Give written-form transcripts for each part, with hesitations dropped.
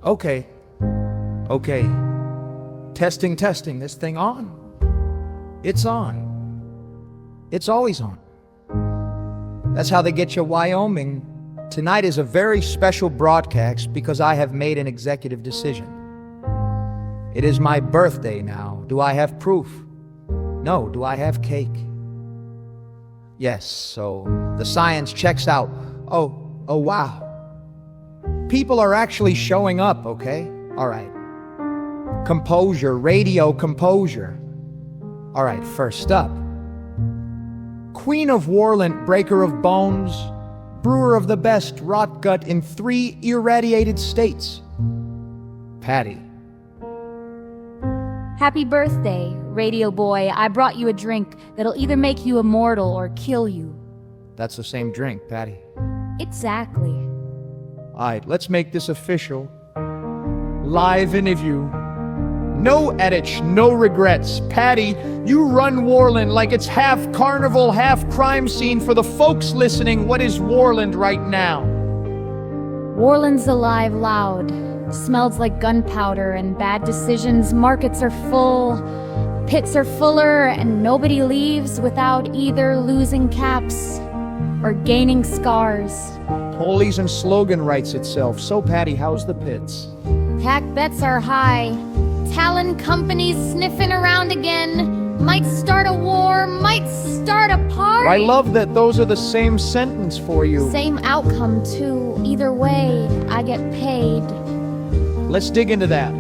Okay. Okay. Testing, testing. This thing on? It's on. It's always on. That's how they get you, Wyoming. Tonight is a very special broadcast because I have made an executive decision. It is my birthday now. Do I have proof? No. Do I have cake? Yes, so the science checks out. Oh, wow. People are actually showing up, okay? All right. Composure, radio composure. All right, first up. Queen of Warland, breaker of bones, brewer of the best rot gut in 3 irradiated states. Patty. Happy birthday, radio boy. I brought you a drink that'll either make you immortal or kill you. That's the same drink, Patty. Exactly. All right, let's make this official. Live interview. No edits, no regrets. Patty, you run Warland like it's half carnival, half crime scene. For the folks listening, what is Warland right now? Warland's alive loud. Smells like gunpowder and bad decisions. Markets are full. Pits are fuller, and nobody leaves without either losing caps or gaining scars. Holies and slogan writes itself. So, Patty, how's the pits? Pack bets are high. Talon companies sniffing around again. Might start a war, might start a party. I love that those are the same sentence for you. Same outcome, too. Either way, I get paid. Let's dig into that.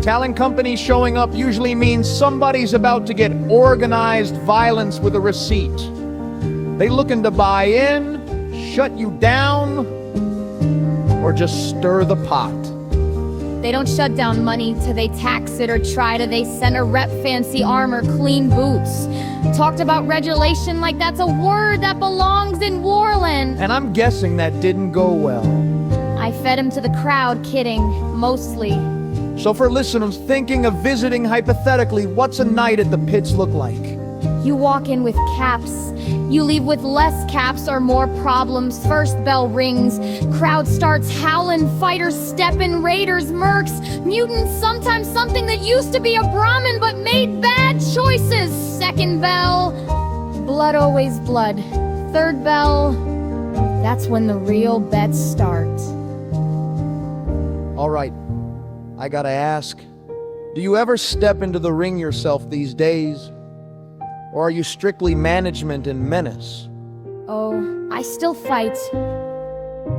Talent companies showing up usually means somebody's about to get organized violence with a receipt. They looking to buy in, shut you down, or just stir the pot. They don't shut down money till they tax it or try to. They send a rep fancy armor, clean boots. Talked about regulation like that's a word that belongs in Warland. And I'm guessing that didn't go well. I fed him to the crowd, kidding, mostly. So for listeners thinking of visiting hypothetically, what's a night at the pits look like? You walk in with caps. You leave with less caps or more problems. First bell rings. Crowd starts howling. Fighters stepping. Raiders, mercs, mutants. Sometimes something that used to be a Brahmin but made bad choices. Second bell. Blood always blood. Third bell. That's when the real bets start. All right. I gotta ask. Do you ever step into the ring yourself these days? Or are you strictly management and menace? Oh, I still fight.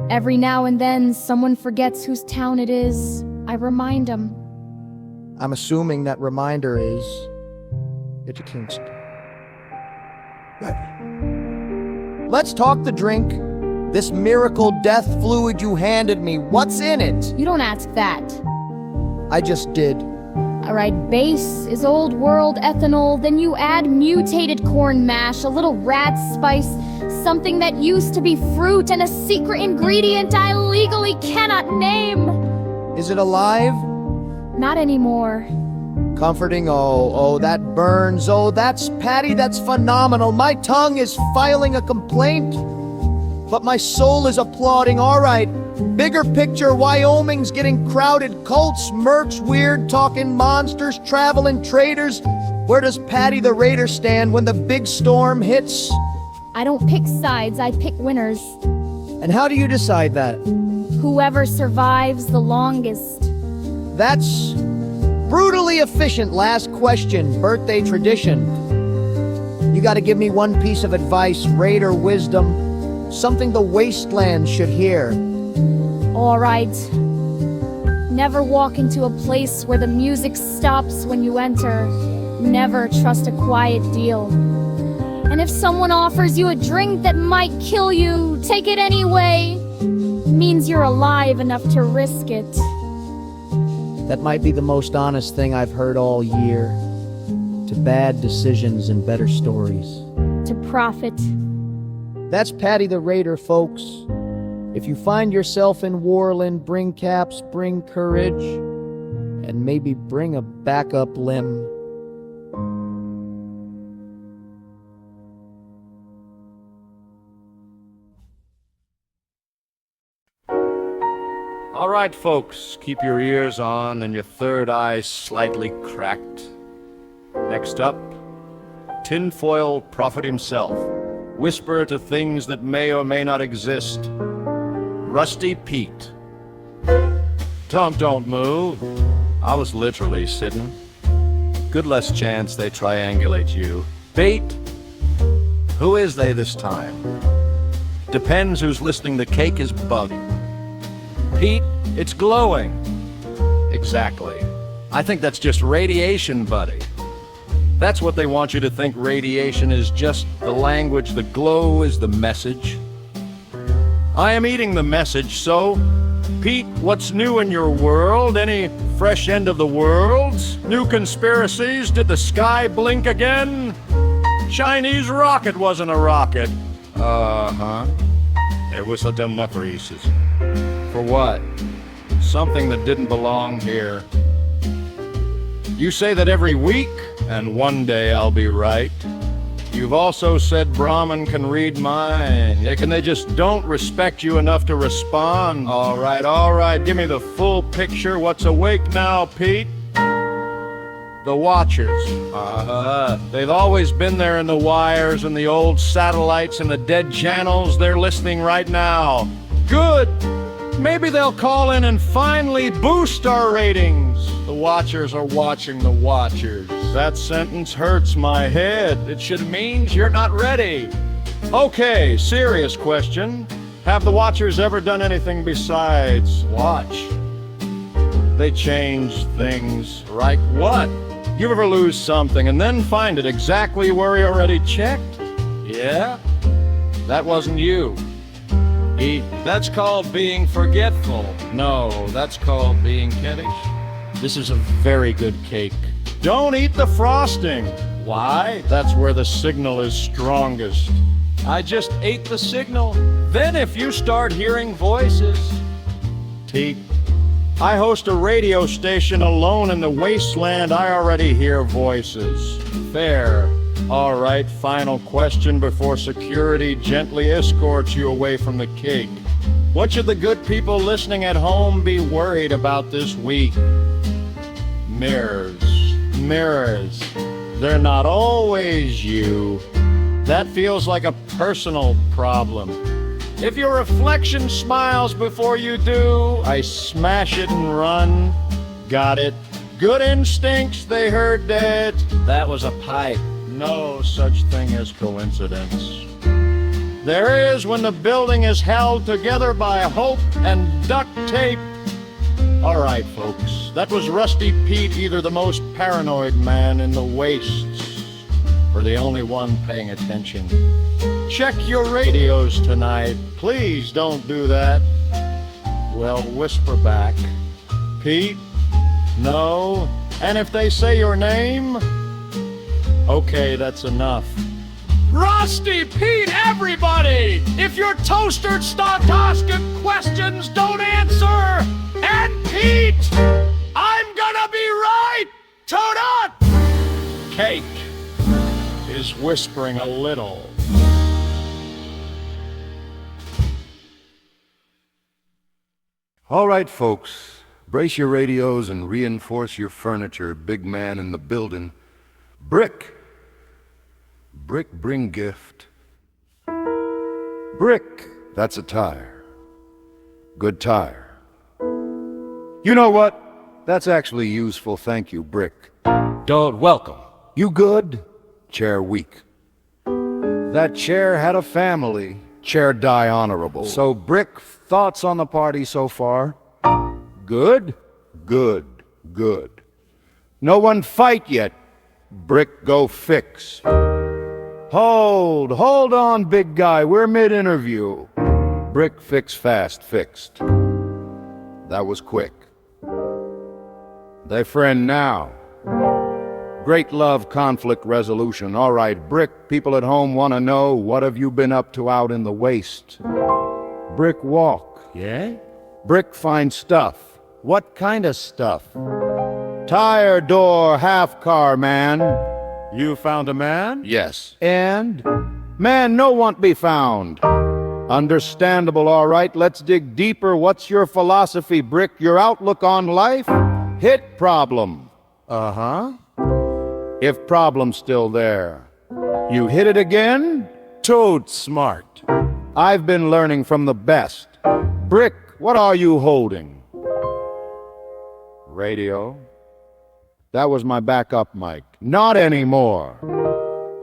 Every now and then, someone forgets whose town it is. I remind them. I'm assuming that reminder is... it's a Kingston. Let's talk the drink. This miracle death fluid you handed me, what's in it? You don't ask that. I just did. Alright, base is old world ethanol, then you add mutated corn mash, a little rat spice, something that used to be fruit, and a secret ingredient I legally cannot name. Is it alive? Not anymore. Comforting, oh, that burns. Oh, that's Patty, that's phenomenal. My tongue is filing a complaint, but my soul is applauding. All right, bigger picture, Wyoming's getting crowded. Cults, mercs, weird talking monsters, traveling traders. Where does Patty the Raider stand when the big storm hits? I don't pick sides, I pick winners. And how do you decide that? Whoever survives the longest. That's brutally efficient. Last question, birthday tradition. You gotta give me one piece of advice, Raider wisdom, something the Wasteland should hear. All right. Never walk into a place where the music stops when you enter. Never trust a quiet deal. And if someone offers you a drink that might kill you, take it anyway. Means you're alive enough to risk it. That might be the most honest thing I've heard all year. To bad decisions and better stories. To profit. That's Patty the Raider, folks. If you find yourself in Warland, bring caps, bring courage, and maybe bring a backup limb. All right, folks, keep your ears on and your third eye slightly cracked. Next up, tinfoil prophet himself. Whisper to things that may or may not exist. Rusty Pete. Tom, don't move. I was literally sitting. Good less chance they triangulate you. Bait? Who is they this time? Depends who's listening. The cake is bugged. Pete, it's glowing. Exactly. I think that's just radiation, buddy. That's what they want you to think. Radiation is just the language. The glow is the message. I am eating the message, so... Pete, what's new in your world? Any fresh end of the worlds? New conspiracies? Did the sky blink again? Chinese rocket wasn't a rocket. Uh-huh. It was a democracy. For what? Something that didn't belong here. You say that every week, and one day I'll be right. You've also said Brahmin can read mine. And they just don't respect you enough to respond. All right, give me the full picture. What's awake now, Pete? The Watchers. They've always been there in the wires and the old satellites and the dead channels. They're listening right now. Good. Maybe they'll call in and finally boost our ratings. The Watchers are watching the Watchers. That sentence hurts my head. It should mean you're not ready. Okay, serious question. Have the Watchers ever done anything besides watch? They change things. Like what? You ever lose something and then find it exactly where you already checked? Yeah? That wasn't you. That's called being forgetful. No, that's called being kiddish. This is a very good cake. Don't eat the frosting. Why? That's where the signal is strongest. I just ate the signal. Then if you start hearing voices... Teat, I host a radio station alone in the Wasteland. I already hear voices. Fair. All right, final question before security gently escorts you away from the cake. What should the good people listening at home be worried about this week? Mirrors. Mirrors. They're not always you. That feels like a personal problem. If your reflection smiles before you do, I smash it and run. Got it. Good instincts, they heard that. That was a pipe. No such thing as coincidence. There is when the building is held together by hope and duct tape. All right, folks, that was Rusty Pete, either the most paranoid man in the wastes, or the only one paying attention. Check your radios tonight. Please don't do that. Well, whisper back. Pete? No? And if they say your name? Okay, that's enough. Rusty Pete, everybody! If your toaster starts asking questions, don't answer! And Pete, I'm gonna be right! Tod! Kate is whispering a little. All right, folks, brace your radios and reinforce your furniture, big man in the building. Brick. Brick bring gift. Brick, that's a tire. Good tire. You know what? That's actually useful, thank you, Brick. Tod, welcome. You good? Chair weak. That chair had a family. Chair die honorable. So, Brick, thoughts on the party so far? Good? Good. Good. No one fight yet. Brick go fix. Hold on, big guy, we're mid-interview. Brick fix fast fixed. That was quick. They friend now. Great love, conflict resolution. All right, Brick, people at home want to know, what have you been up to out in the waste? Brick walk. Yeah? Brick find stuff. What kind of stuff? Tire door half car, man. You found a man? Yes. And? Man no want be found. Understandable, all right. Let's dig deeper. What's your philosophy, Brick? Your outlook on life? Hit problem. Uh-huh. If problem's still there, you hit it again? Toad smart. I've been learning from the best. Brick, what are you holding? Radio. That was my backup mic. Not anymore.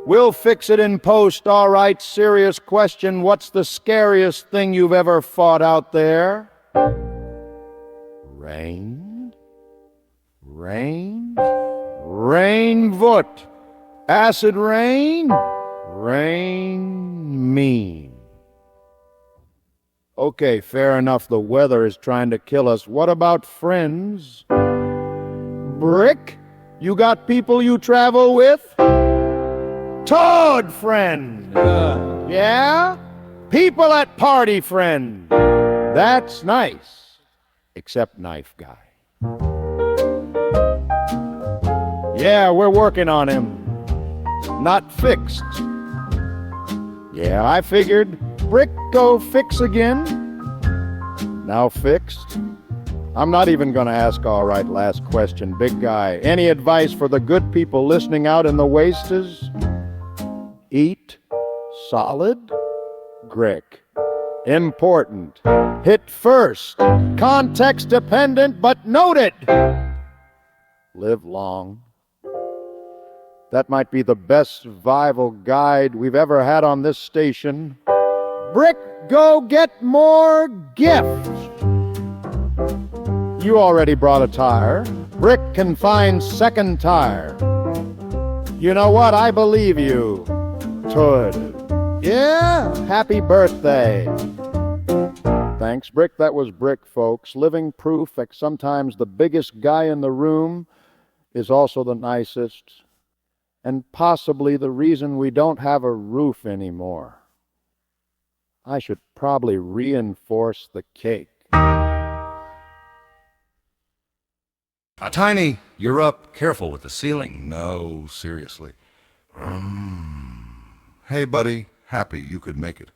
We'll fix it in post, all right. Serious question. What's the scariest thing you've ever fought out there? Rain? Rain? Rain voot. Acid rain? Rain mean. Okay, fair enough. The weather is trying to kill us. What about friends? Brick? You got people you travel with? Tod friend. Yeah? People at party friend. That's nice. Except knife guy. Yeah, we're working on him. Not fixed. Yeah, I figured. Brick go fix again. Now fixed. I'm not even gonna ask, all right, last question, big guy. Any advice for the good people listening out in the wastes? Eat solid Grick. Important. Hit first. Context dependent, but noted. Live long. That might be the best survival guide we've ever had on this station. Brick, go get more gifts. You already brought a tire. Brick can find second tire. You know what? I believe you. Tod. Yeah, happy birthday. Thanks, Brick. That was Brick, folks. Living proof that sometimes the biggest guy in the room is also the nicest, and possibly the reason we don't have a roof anymore. I should probably reinforce the cake. Tiny, you're up. Careful with the ceiling. No, seriously. Hey, buddy. Happy you could make it.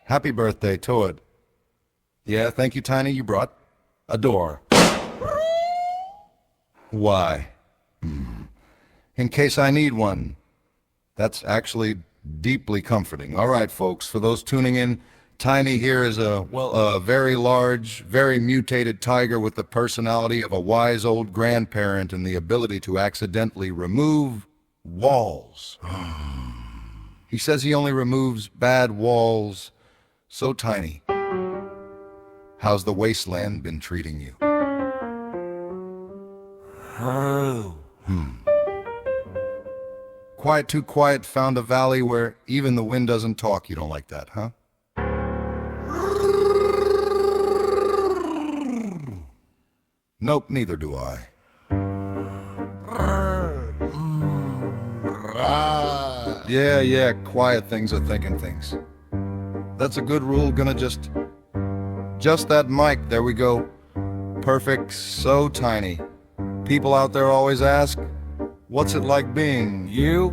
Happy birthday, Tod. Yeah, thank you, Tiny. You brought a door. Why? In case I need one. That's actually deeply comforting. All right, folks, for those tuning in, Tiny here is a very large, very mutated tiger with the personality of a wise old grandparent and the ability to accidentally remove walls. He says he only removes bad walls. So, Tiny, how's the Wasteland been treating you? Quiet, too quiet, found a valley where even the wind doesn't talk. You don't like that, huh? Nope, neither do I. Yeah, quiet things are thinking things. That's a good rule, gonna just that mic, there we go. Perfect, so Tiny. People out there always ask, what's it like being you?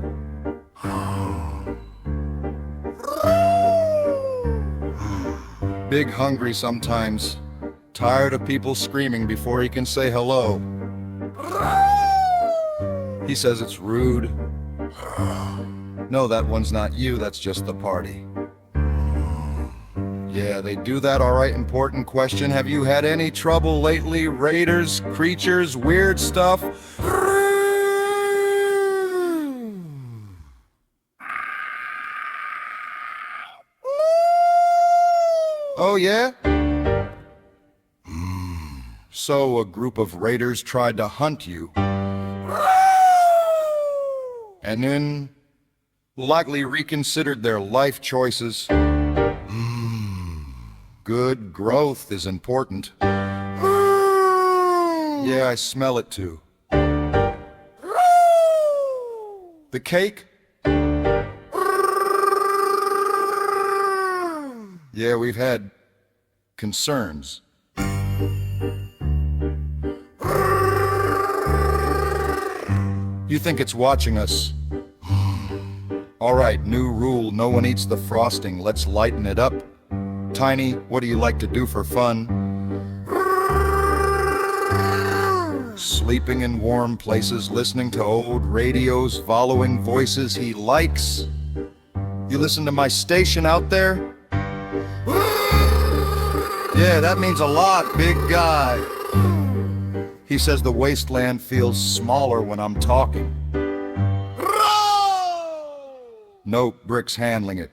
Big hungry sometimes. Tired of people screaming before he can say hello. He says it's rude. No, that one's not you, that's just the party. Yeah, they do that, all right. Important question. Have you had any trouble lately? Raiders, creatures, weird stuff? Oh, yeah? So a group of raiders tried to hunt you. And then likely reconsidered their life choices. Good growth is important. Yeah, I smell it too. The cake? Yeah, we've had concerns. You think it's watching us? All right, new rule, no one eats the frosting. Let's lighten it up. Tiny, what do you like to do for fun? Sleeping in warm places, listening to old radios, following voices he likes. You listen to my station out there? Yeah, that means a lot, big guy. He says the wasteland feels smaller when I'm talking. Nope, Brick's handling it.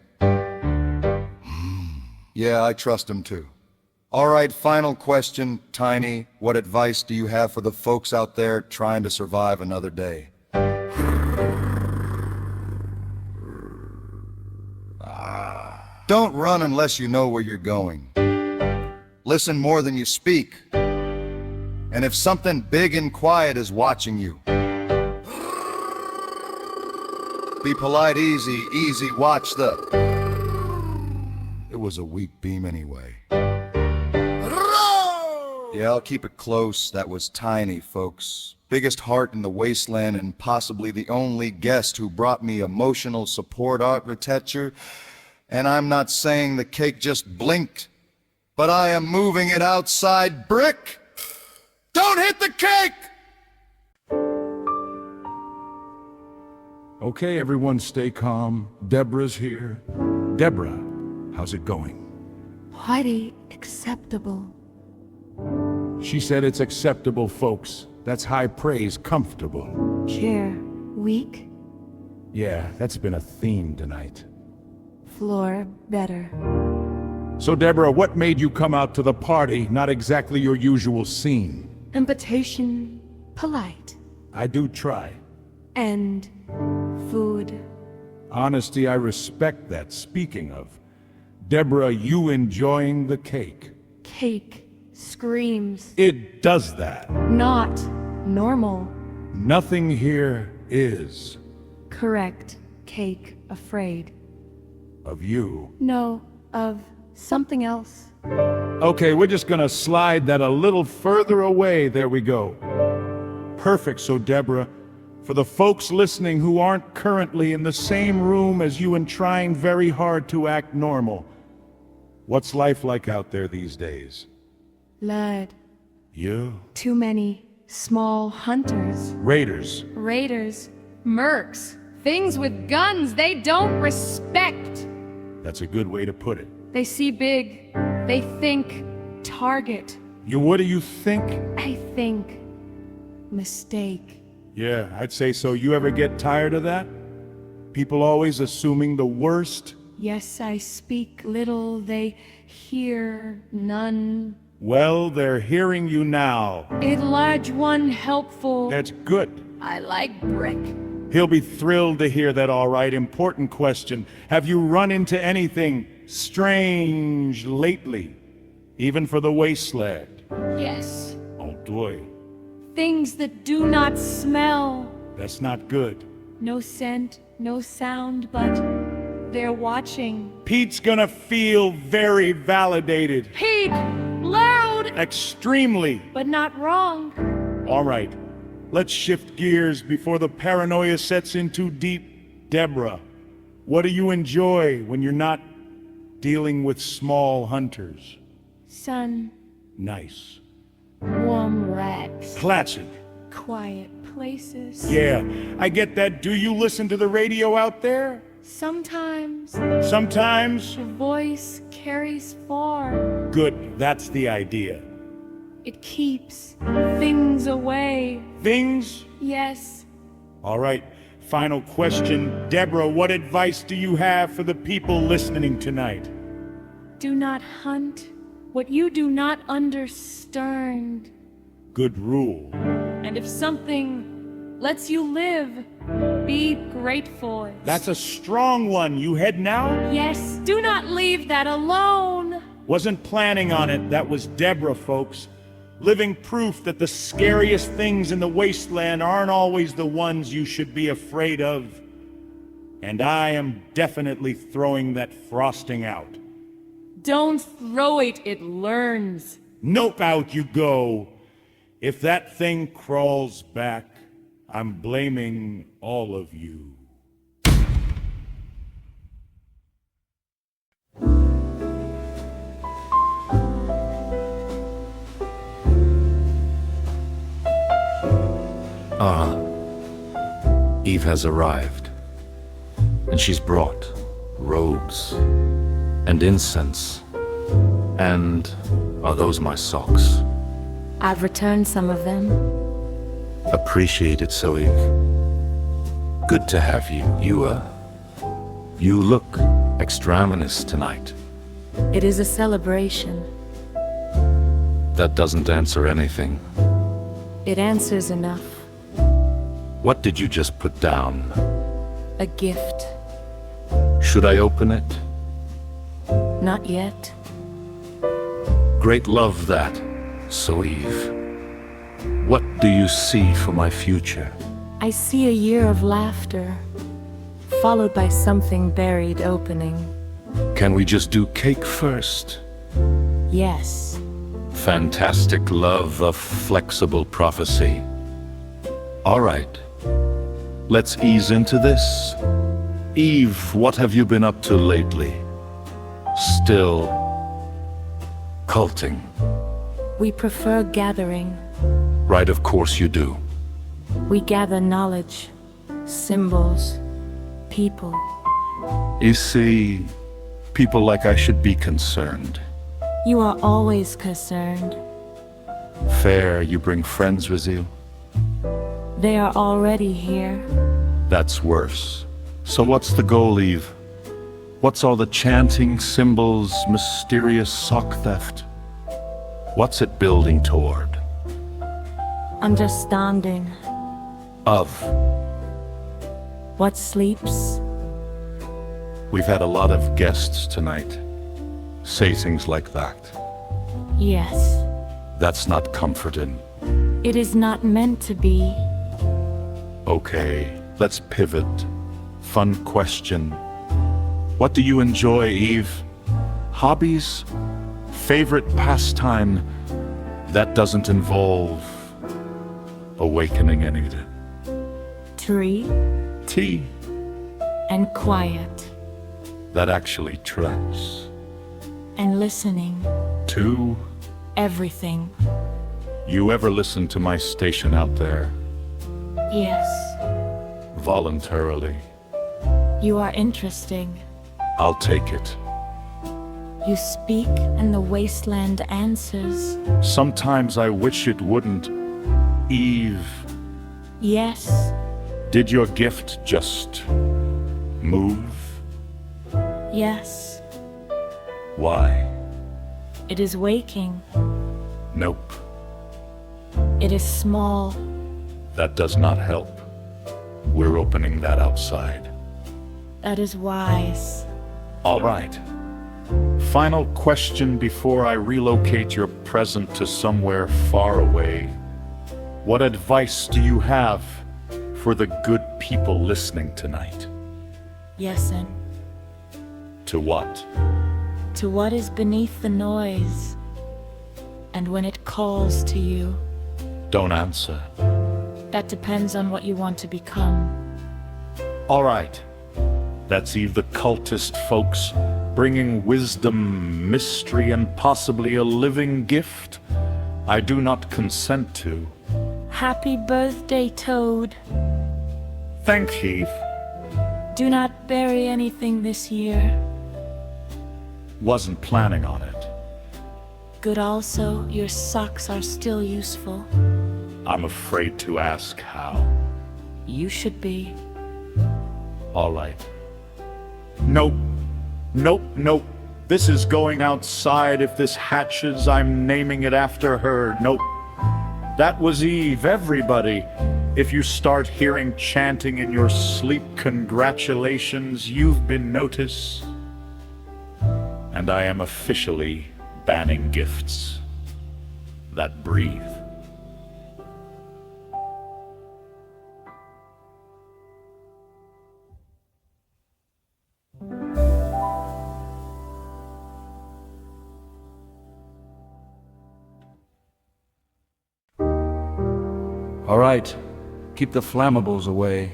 Yeah, I trust him too. All right, final question, Tiny. What advice do you have for the folks out there trying to survive another day? Don't run unless you know where you're going. Listen more than you speak. And if something big and quiet is watching you, be polite, easy, watch the... It was a weak beam anyway. Yeah, I'll keep it close. That was Tiny, folks. Biggest heart in the wasteland and possibly the only guest who brought me emotional support architecture. And I'm not saying the cake just blinked, but I am moving it outside. Brick! Don't hit the cake! Okay, everyone stay calm. Debra's here. Debra, how's it going? Mighty acceptable. She said it's acceptable, folks. That's high praise, comfortable. Chair weak. Yeah, that's been a theme tonight. Floor better. So, Debra, what made you come out to the party, not exactly your usual scene? Invitation polite. I do try. And food. Honesty, I respect that. Speaking of, Debra, you enjoying the cake? Cake screams. It does that. Not normal. Nothing here is. Correct. Cake afraid. Of you. No, of something else. Okay, we're just gonna slide that a little further away. There we go. Perfect. So, Debra, for the folks listening who aren't currently in the same room as you and trying very hard to act normal, what's life like out there these days? Blood. You? Too many small hunters. Raiders. Raiders. Mercs. Things with guns they don't respect. That's a good way to put it. They see big. They think target. What do you think? I think mistake. Yeah, I'd say so. You ever get tired of that? People always assuming the worst? Yes, I speak little, they hear none. Well, they're hearing you now. A large one helpful. That's good. I like Brick. He'll be thrilled to hear that, all right. Important question. Have you run into anything strange lately? Even for the Wasteland? Yes. Oh, boy. Things that do not smell. That's not good. No scent, no sound, but they're watching. Pete's gonna feel very validated. Pete! Loud! Extremely. But not wrong. All right. Let's shift gears before the paranoia sets in too deep. Debra, what do you enjoy when you're not dealing with small hunters? Sun, Nice. Warm rats. Classic. quiet places. Yeah, I get that. Do you listen to the radio out there? Sometimes Sometimes? the voice carries far. Good, that's the idea. It keeps things away. Things? Yes, All right, final question. Debra, what advice do you have for the people listening tonight? do not hunt what you do not understand. Good rule. And if something lets you live, be grateful. That's a strong one. You head now? Yes, do not leave that alone. Wasn't planning on it. That was Debra, folks. Living proof that the scariest things in the wasteland aren't always the ones you should be afraid of. And I am definitely throwing that frosting out. Don't throw it, it learns. Nope, out you go. If that thing crawls back, I'm blaming all of you. Eve has arrived, and she's brought robes and incense. And are those my socks? I've returned some of them. Appreciate it, so Eve. Good to have you. You look extraneous tonight. It is a celebration. That doesn't answer anything. It answers enough. What did you just put down? A gift. Should I open it? Not yet. Great love that, so Eve. What do you see for my future? I see a year of laughter, followed by something buried opening. Can we just do cake first? Yes. Fantastic love of flexible prophecy. All right. Let's ease into this. Eve, what have you been up to lately? Still culting. We prefer gathering. Right, of course you do. We gather knowledge, symbols, people. You see, people like I should be concerned. You are always concerned. Fair, you bring friends with you? They are already here. That's worse. So what's the goal, Eve? What's all the chanting, symbols, mysterious sock theft? What's it building toward? Understanding Of. what sleeps. We've had a lot of guests tonight. Say things like that. Yes. That's not comforting. It is not meant to be. Okay, let's pivot. Fun question. What do you enjoy, Eve? Hobbies? Favorite pastime that doesn't involve awakening anything? Tree Tea. and quiet That actually tracks. and listening. Two. Everything. You ever listen to my station out there? Yes. Voluntarily. You are interesting. I'll take it. You speak and the wasteland answers. Sometimes I wish it wouldn't. Eve, Yes. did your gift just move? Yes. Why? It is waking. Nope. It is small. That does not help. We're opening that outside. That is wise. All right. Final question before I relocate your present to somewhere far away. What advice do you have for the good people listening tonight? Yesen. To what? To what is beneath the noise. And when it calls to you, Don't answer. that depends on what you want to become. All right. That's Eve the Cultist, folks, bringing wisdom, mystery, and possibly a living gift I do not consent to. Happy birthday, Toad. Thanks, Eve. Do not bury anything this year. Wasn't planning on it. Good also, your socks are still useful. I'm afraid to ask how. You should be. All right. Nope. Nope, nope. This is going outside. If this hatches, I'm naming it after her. Nope. That was Eve, everybody. If you start hearing chanting in your sleep, congratulations, you've been noticed. And I am officially banning gifts that breathe. All right, keep the flammables away.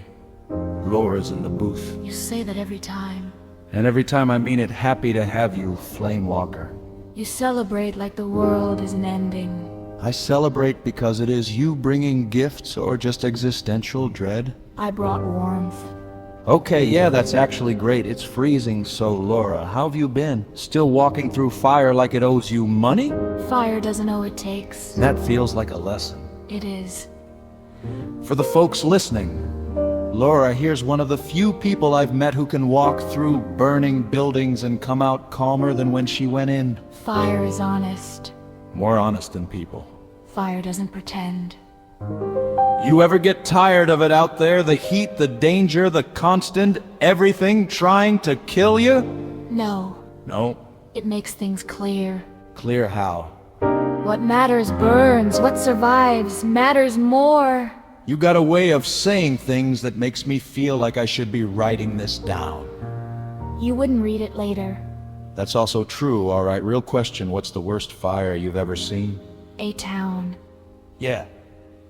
Lora's in the booth. You say that every time. And every time I mean it, happy to have you, Flame Walker. You celebrate like the world is an ending. I celebrate because it is you bringing gifts or just existential dread. I brought warmth. Okay, yeah, that's actually great. It's freezing, so Lora, how have you been? Still walking through fire like it owes you money? Fire doesn't know it takes. That feels like a lesson. It is. For the folks listening, Lora here's one of the few people I've met who can walk through burning buildings and come out calmer than when she went in. Fire is honest. More honest than people. Fire doesn't pretend. You ever get tired of it out there? The heat, the danger, the constant, everything trying to kill you? No. No. It makes things clear. Clear how? What matters burns. What survives matters more. You got a way of saying things that makes me feel like I should be writing this down. You wouldn't read it later. That's also true, all right. Real question, what's the worst fire you've ever seen? A town. Yeah.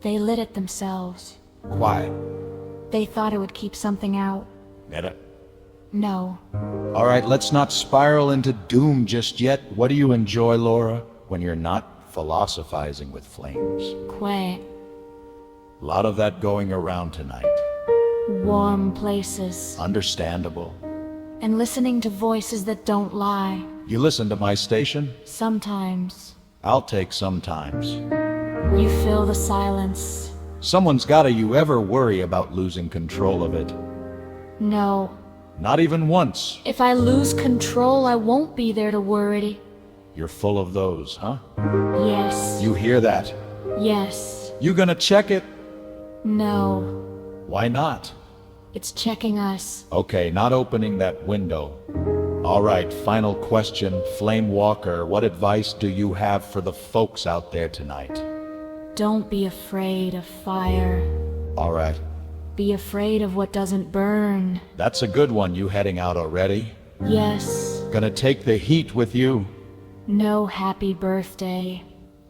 They lit it themselves. Why? They thought it would keep something out. Meta. No. All right, let's not spiral into doom just yet. What do you enjoy, Lora, when you're not philosophizing with flames? Quiet. A lot of that going around tonight. Warm places. Understandable. And listening to voices that don't lie. You listen to my station? Sometimes. I'll take sometimes. You fill the silence. Someone's gotta. You ever worry about losing control of it? No. Not even once. If I lose control, I won't be there to worry. You're full of those, huh? Yes. You hear that? Yes. You gonna check it? No. Why not? It's checking us. Okay, not opening that window. All right, final question. Flame Walker, what advice do you have for the folks out there tonight? Don't be afraid of fire. All right. Be afraid of what doesn't burn. That's a good one. You heading out already? Yes. Gonna take the heat with you. No happy birthday.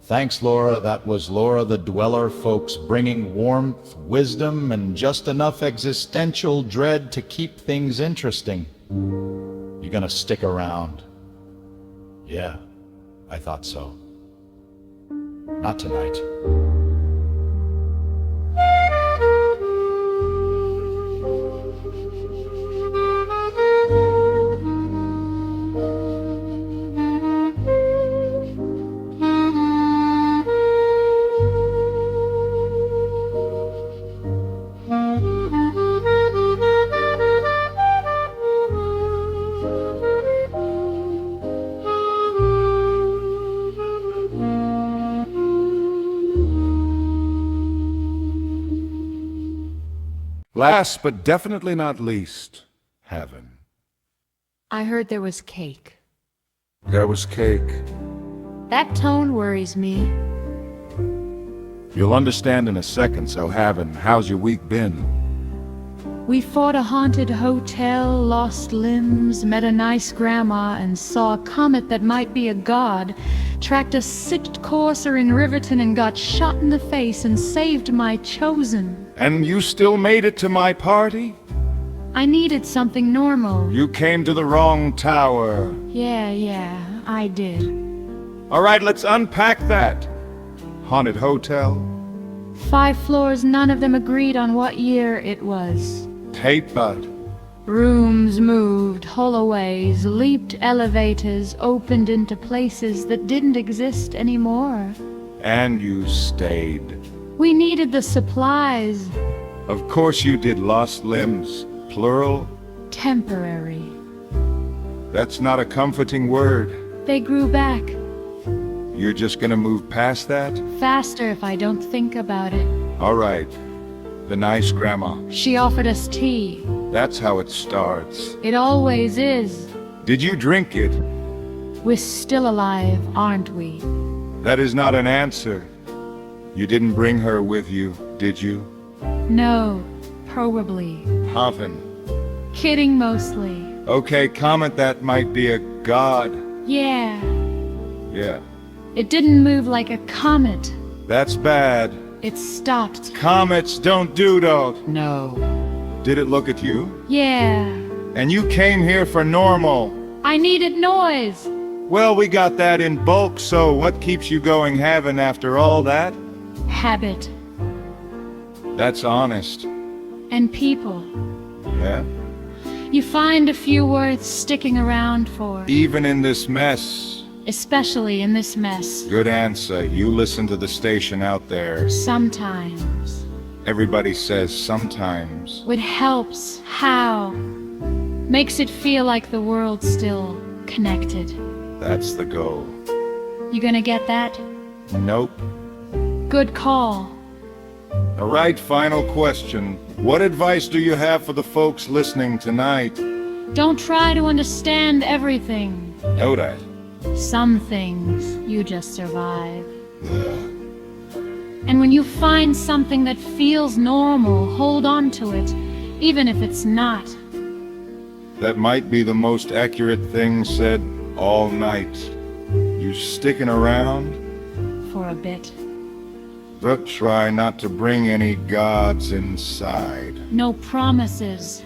Thanks, Lora. That was Lora the Dweller, folks, bringing warmth, wisdom, and just enough existential dread to keep things interesting. You gonna stick around? Yeah, I thought so. Not tonight. Last but definitely not least, heaven. I heard there was cake. There was cake. That tone worries me. You'll understand in a second, so heaven, how's your week been? We fought a haunted hotel, lost limbs, met a nice grandma, and saw a comet that might be a god, tracked a sicked courser in Riverton and got shot in the face and saved my chosen. And you still made it to my party? I needed something normal. You came to the wrong tower. Yeah, I did. All right, let's unpack that. Haunted hotel? 5 floors, none of them agreed on what year it was. Tape bud. Rooms moved, hallways, leaped elevators, opened into places that didn't exist anymore. And you stayed. We needed the supplies. Of course you did. Lost limbs. Plural? Temporary. That's not a comforting word. They grew back. You're just gonna move past that? Faster if I don't think about it. All right. The nice grandma. She offered us tea. That's how it starts. It always is. Did you drink it? We're still alive, aren't we? That is not an answer. You didn't bring her with you, did you? No, probably. Haven. Kidding mostly. Okay, comment that might be a god. Yeah. Yeah. It didn't move like a comet. That's bad. It stopped. Comets don't do that. No. Did it look at you? Yeah. And you came here for normal. I needed noise. Well, we got that in bulk, so what keeps you going heaven after all that? Habit. That's honest. and people. Yeah? You find a few worth sticking around for, Even in this mess. especially in this mess. Good answer. You listen to the station out there. Sometimes. Everybody says sometimes. It helps. How? Makes it feel like the world's still connected. That's the goal. You gonna get that? Nope. Good call. All right, final question. What advice do you have for the folks listening tonight? Don't try to understand everything. Know that. Some things you just survive. And when you find something that feels normal, hold on to it, even if it's not. That might be the most accurate thing said all night. You sticking around? For a bit. But try not to bring any gods inside. No promises.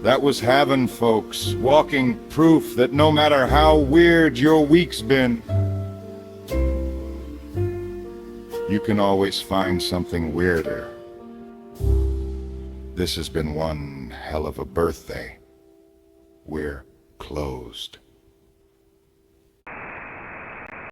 That was Haven, folks. Walking proof that no matter how weird your week's been, you can always find something weirder. This has been one hell of a birthday. We're closed.